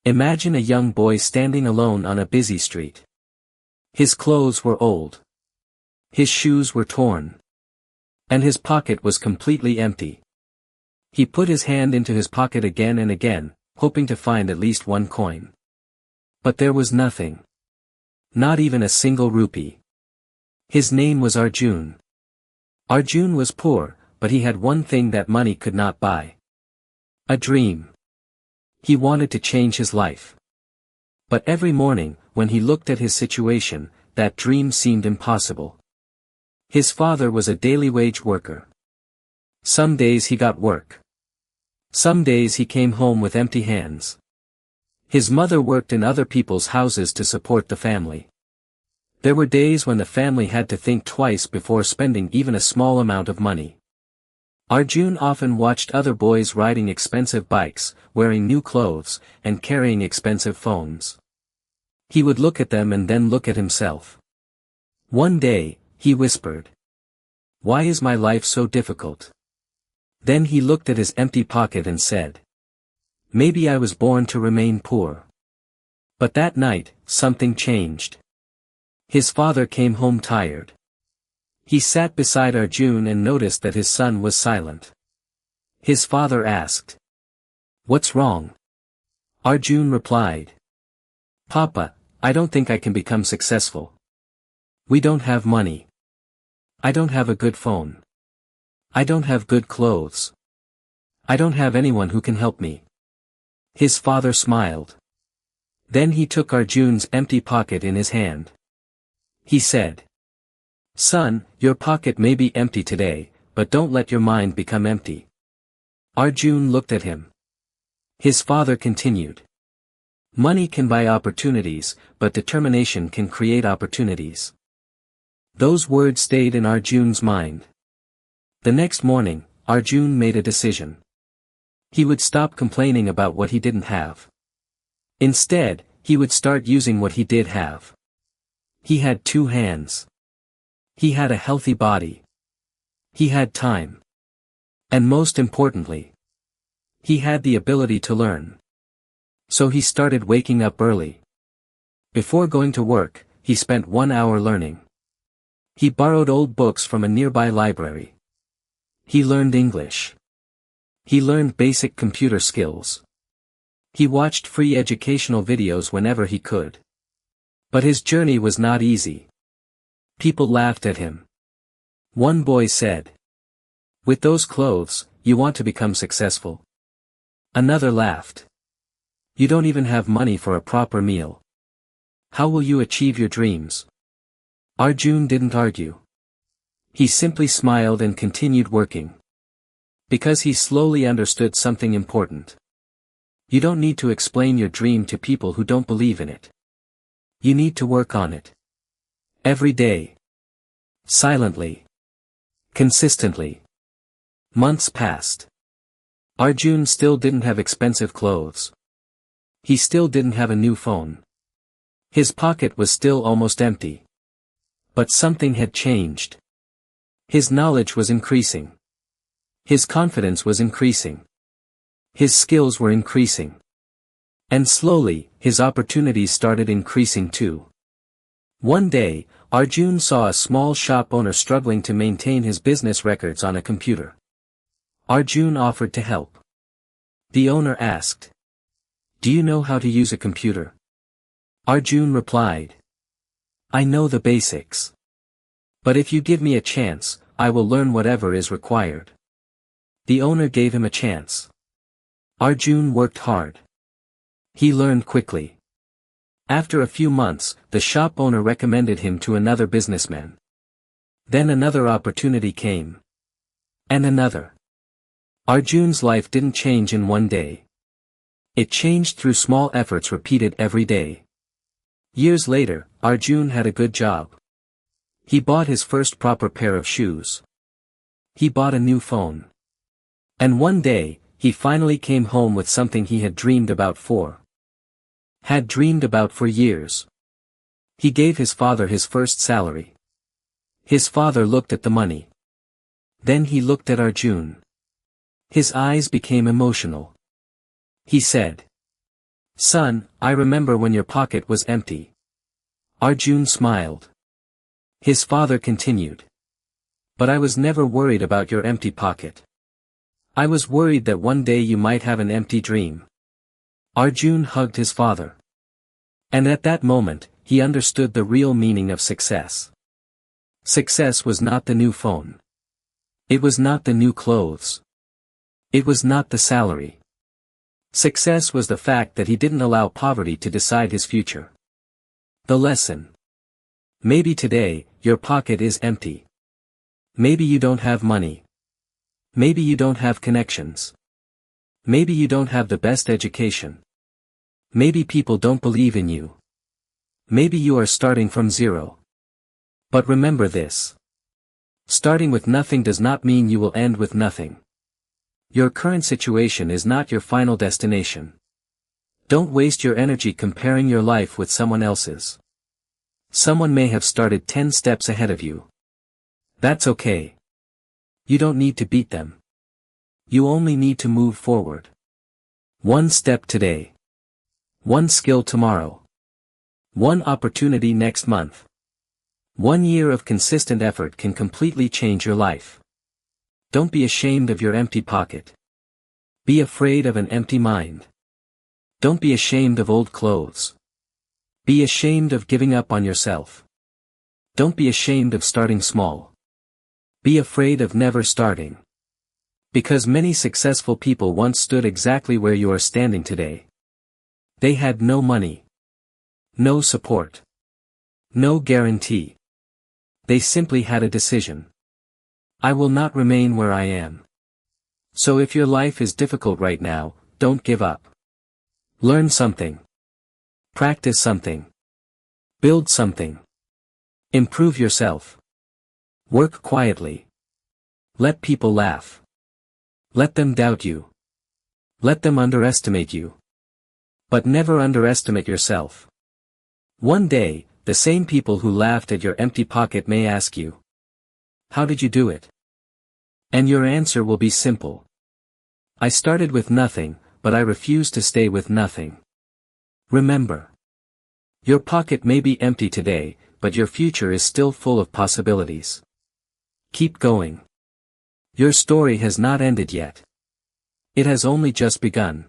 Imagine a young boy standing alone on a busy street. His clothes were old. His shoes were torn. And his pocket was completely empty. He put his hand into his pocket again and again, hoping to find at least one coin. But there was nothing. Not even a single rupee. His name was Arjun. Arjun was poor, but he had one thing that money could not buy. A dream. He wanted to change his life. But every morning, when he looked at his situation, that dream seemed impossible. His father was a daily wage worker. Some days he got work. Some days he came home with empty hands. His mother worked in other people's houses to support the family. There were days when the family had to think twice before spending even a small amount of money. Arjun often watched other boys riding expensive bikes, wearing new clothes, and carrying expensive phones. He would look at them and then look at himself. One day, he whispered, "Why is my life so difficult?" Then he looked at his empty pocket and said, "Maybe I was born to remain poor." But that night, something changed. His father came home tired. He sat beside Arjun and noticed that his son was silent. His father asked, "What's wrong?" Arjun replied, "Papa, I don't think I can become successful. We don't have money. I don't have a good phone. I don't have good clothes. I don't have anyone who can help me." His father smiled. Then he took Arjun's empty pocket in his hand. He said, "Son, your pocket may be empty today, but don't let your mind become empty." Arjun looked at him. His father continued, "Money can buy opportunities, but determination can create opportunities." Those words stayed in Arjun's mind. The next morning, Arjun made a decision. He would stop complaining about what he didn't have. Instead, he would start using what he did have. He had 2 hands. He had a healthy body. He had time. And most importantly, he had the ability to learn. So he started waking up early. Before going to work, he spent 1 hour learning. He borrowed old books from a nearby library. He learned English. He learned basic computer skills. He watched free educational videos whenever he could. But his journey was not easy. People laughed at him. One boy said, "With those clothes, you want to become successful." Another laughed. "You don't even have money for a proper meal. How will you achieve your dreams?" Arjun didn't argue. He simply smiled and continued working. Because he slowly understood something important. You don't need to explain your dream to people who don't believe in it. You need to work on it. Every day. Silently. Consistently. Months passed. Arjun still didn't have expensive clothes. He still didn't have a new phone. His pocket was still almost empty. But something had changed. His knowledge was increasing. His confidence was increasing. His skills were increasing. And slowly, his opportunities started increasing too. One day, Arjun saw a small shop owner struggling to maintain his business records on a computer. Arjun offered to help. The owner asked, "Do you know how to use a computer?" Arjun replied, "I know the basics. But if you give me a chance, I will learn whatever is required." The owner gave him a chance. Arjun worked hard. He learned quickly. After a few months, the shop owner recommended him to another businessman. Then another opportunity came. And another. Arjun's life didn't change in one day. It changed through small efforts repeated every day. Years later, Arjun had a good job. He bought his first proper pair of shoes. He bought a new phone. And one day, he finally came home with something he had dreamed about for years. He gave his father his first salary. His father looked at the money. Then he looked at Arjun. His eyes became emotional. He said, Son, I remember when your pocket was empty. Arjun smiled. His father continued. But I was never worried about your empty pocket. I was worried that one day you might have an empty dream. Arjun hugged his father. And at that moment, he understood the real meaning of success. Success was not the new phone. It was not the new clothes. It was not the salary. Success was the fact that he didn't allow poverty to decide his future. The lesson. Maybe today, your pocket is empty. Maybe you don't have money. Maybe you don't have connections. Maybe you don't have the best education. Maybe people don't believe in you. Maybe you are starting from zero. But remember this. Starting with nothing does not mean you will end with nothing. Your current situation is not your final destination. Don't waste your energy comparing your life with someone else's. Someone may have started 10 steps ahead of you. That's okay. You don't need to beat them. You only need to move forward. One step today. One skill tomorrow. One opportunity next month. 1 year of consistent effort can completely change your life. Don't be ashamed of your empty pocket. Be afraid of an empty mind. Don't be ashamed of old clothes. Be ashamed of giving up on yourself. Don't be ashamed of starting small. Be afraid of never starting. Because many successful people once stood exactly where you are standing today. They had no money. No support. No guarantee. They simply had a decision. I will not remain where I am. So if your life is difficult right now, don't give up. Learn something. Practice something. Build something. Improve yourself. Work quietly. Let people laugh. Let them doubt you. Let them underestimate you. But never underestimate yourself. One day, the same people who laughed at your empty pocket may ask you, how did you do it? And your answer will be simple. I started with nothing, but I refuse to stay with nothing. Remember. Your pocket may be empty today, but your future is still full of possibilities. Keep going. Your story has not ended yet. It has only just begun.